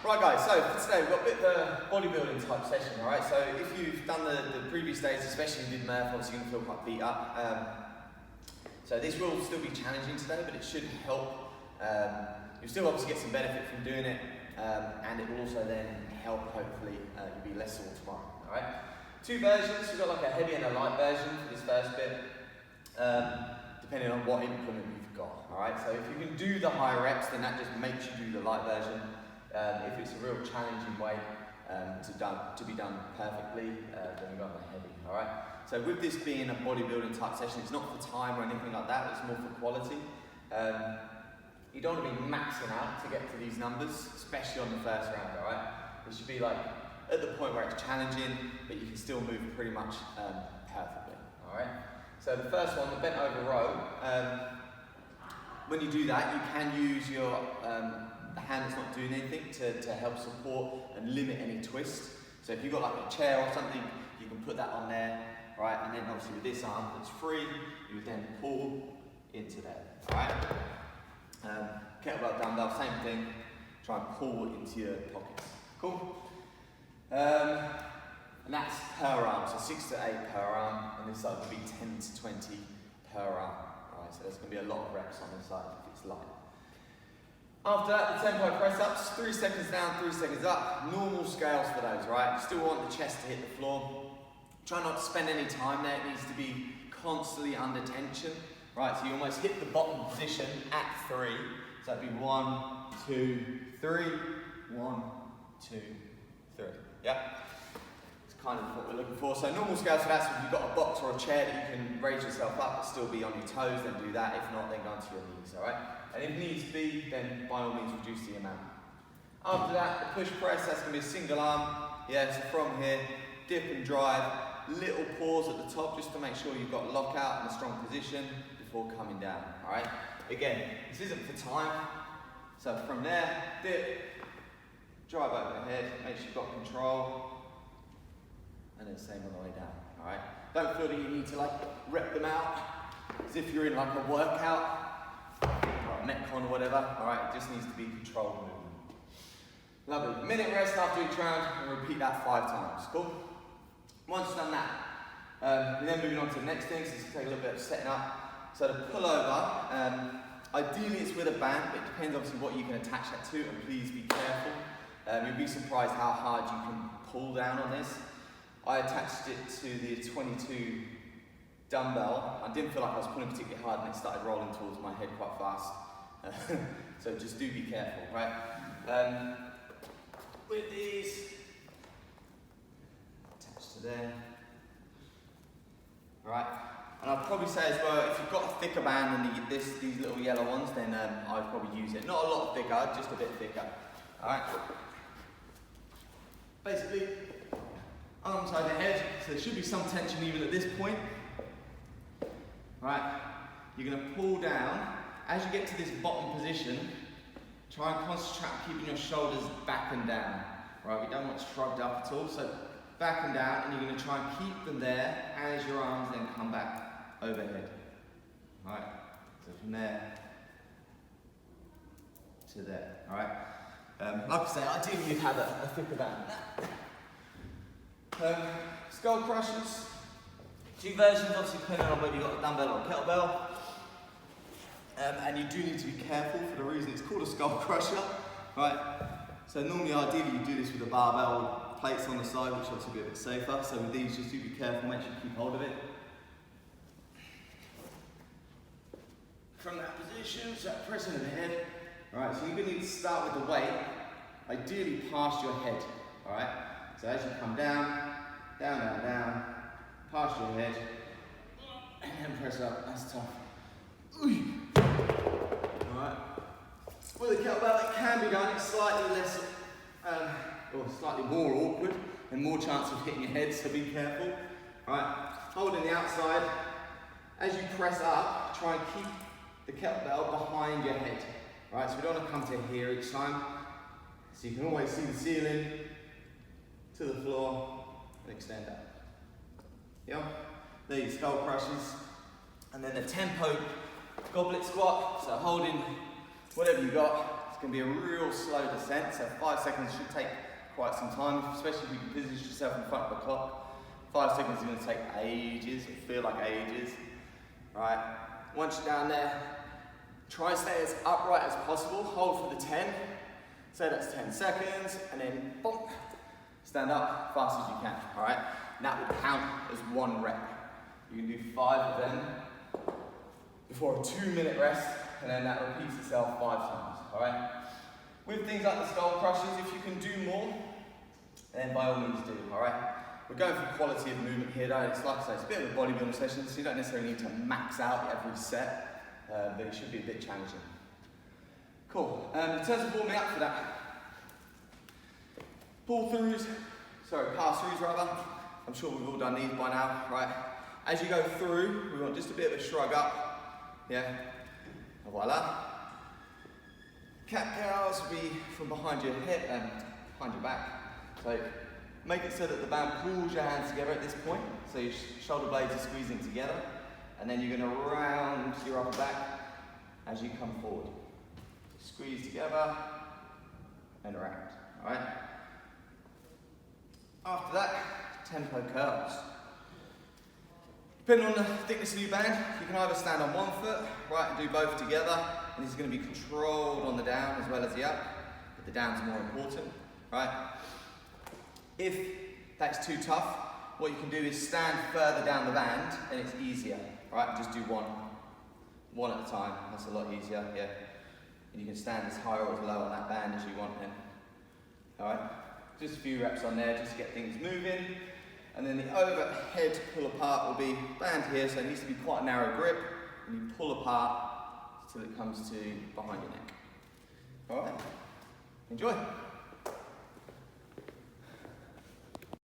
Right guys, so for today we've got a bit of a bodybuilding type session, alright? So if you've done the previous days, especially if you did marathons, you're going to feel quite beat up. So this will still be challenging today, but it should help. You'll still obviously get some benefit from doing it, and it will also then help, hopefully, you'll be less sore tomorrow, alright? Two versions, we've got like a heavy and a light version for this first bit, depending on what implement you've got, alright? So if you can do the higher reps, then that just makes you do the light version. If it's a real challenging weight to be done perfectly, then we go on the heavy, alright? So with this being a bodybuilding type session, it's not for time or anything like that, it's more for quality. You don't want to be maxing out to get to these numbers, especially on the first round, alright? It should be like at the point where it's challenging, but you can still move pretty much perfectly, alright? So the first one, the bent over row, when you do that, you can use your the hand that's not doing anything to help support and limit any twist. So if you've got like a chair or something, you can put that on there, right? And then obviously with this arm that's free, you would then pull into there, alright? Kettlebell, dumbbell, same thing. Try and pull into your pockets. Cool? And that's per arm, so 6 to 8 per arm, and this side would be 10 to 20 per arm. Alright, so there's going to be a lot of reps on this side if it's light. After that, the tempo press ups, 3 seconds down, 3 seconds up. Normal scales for those, right? You still want the chest to hit the floor. Try not to spend any time there. It needs to be constantly under tension, right? So you almost hit the bottom position at 3. So that'd be 1, 2, 3, 1, 2, 3. Yeah? It's kind of what we're looking for. So normal scales for that, so if you've got a box or a chair that you can raise yourself up but still be on your toes, then do that. If not, then go onto your knees, all right? And if needs be, then by all means reduce the amount. After that, the push press, that's going to be a single arm. Yeah, so from here, dip and drive. Little pause at the top just to make sure you've got lockout in a strong position before coming down, all right? Again, this isn't for time. So from there, dip, drive overhead, make sure you've got control, and then same on the way down, all right? Don't feel that you need to like rep them out as if you're in like a workout. Metcon or whatever, alright, it just needs to be controlled movement. Lovely. Minute rest after each round and repeat that 5 times. Cool? Once you've done that, we're then moving on to the next thing, so it's going to take a little bit of setting up. So the pullover, ideally it's with a band, but it depends obviously what you can attach that to, and please be careful. You'll be surprised how hard you can pull down on this. I attached it to the 22 dumbbell. I didn't feel like I was pulling particularly hard and it started rolling towards my head quite fast. So just do be careful, right? With these, attached to there. Alright, and I'd probably say as well, if you've got a thicker band than these little yellow ones, then I'd probably use it. Not a lot thicker, just a bit thicker. Alright. Basically, arms over head, so there should be some tension even at this point. Right, you're going to pull down. As you get to this bottom position, try and concentrate on keeping your shoulders back and down. Right, we don't want shrugged up at all, so back and down, and you're going to try and keep them there as your arms then come back overhead. Right, so from there to there. Alright, like I say, ideally you'd have a thicker band. Skull crushers. 2 versions, obviously depending on whether you've got a dumbbell or a kettlebell. And you do need to be careful for the reason it's called a skull crusher, right? So normally, ideally, you do this with a barbell with plates on the side, which obviously be a bit safer. So with these, just do be careful, make sure you keep hold of it. From that position, so pressing overhead. All right, so you're gonna need to start with the weight, ideally past your head, all right? So as you come down, down, down, down, past your head, and then press up. That's tough. Alright. With a kettlebell, it can be done. It's slightly less, or slightly more awkward, and more chance of hitting your head, so be careful. Alright. Holding the outside. As you press up, try and keep the kettlebell behind your head. Right, so we don't want to come to here each time. So you can always see the ceiling, to the floor, and extend up. Yeah, these skull crushes, and then the tempo goblet squat. So holding whatever you got, It's going to be a real slow descent, so 5 seconds should take quite some time, especially if you can position yourself in front of the clock. 5 seconds is going to take ages, it'll feel like ages. Right, once you're down there, try and stay as upright as possible, hold for the 10, say that's 10 seconds, and then bonk, stand up fast as you can, all right? And that will count as 1 rep. You can do 5 of them before a 2-minute rest, and then that repeats itself 5 times, all right? With things like the skull crushers, if you can do more, then by all means do, all right? We're going for quality of movement here though. It's like I say, it's a bit of a bodybuilding session, so you don't necessarily need to max out every set, but it should be a bit challenging. Cool, in terms of warming up for that, pass-throughs rather. I'm sure we've all done these by now, right? As you go through, we want just a bit of a shrug up, yeah, voila. Cat-cows will be from behind your hip and behind your back. So make it so that the band pulls your hands together at this point, so your shoulder blades are squeezing together, and then you're going to round your upper back as you come forward. Squeeze together and around, all right? After that, tempo curls. Depending on the thickness of your band, you can either stand on one foot, right, and do both together, and this is going to be controlled on the down as well as the up, but the down's more important, right? If that's too tough, what you can do is stand further down the band, and it's easier, right? Just do one at a time. That's a lot easier, yeah. And you can stand as high or as low on that band as you want then. All right? Just a few reps on there, just to get things moving. And then the overhead pull apart will be band here, so it needs to be quite a narrow grip, and you pull apart till it comes to behind your neck. All right? Enjoy.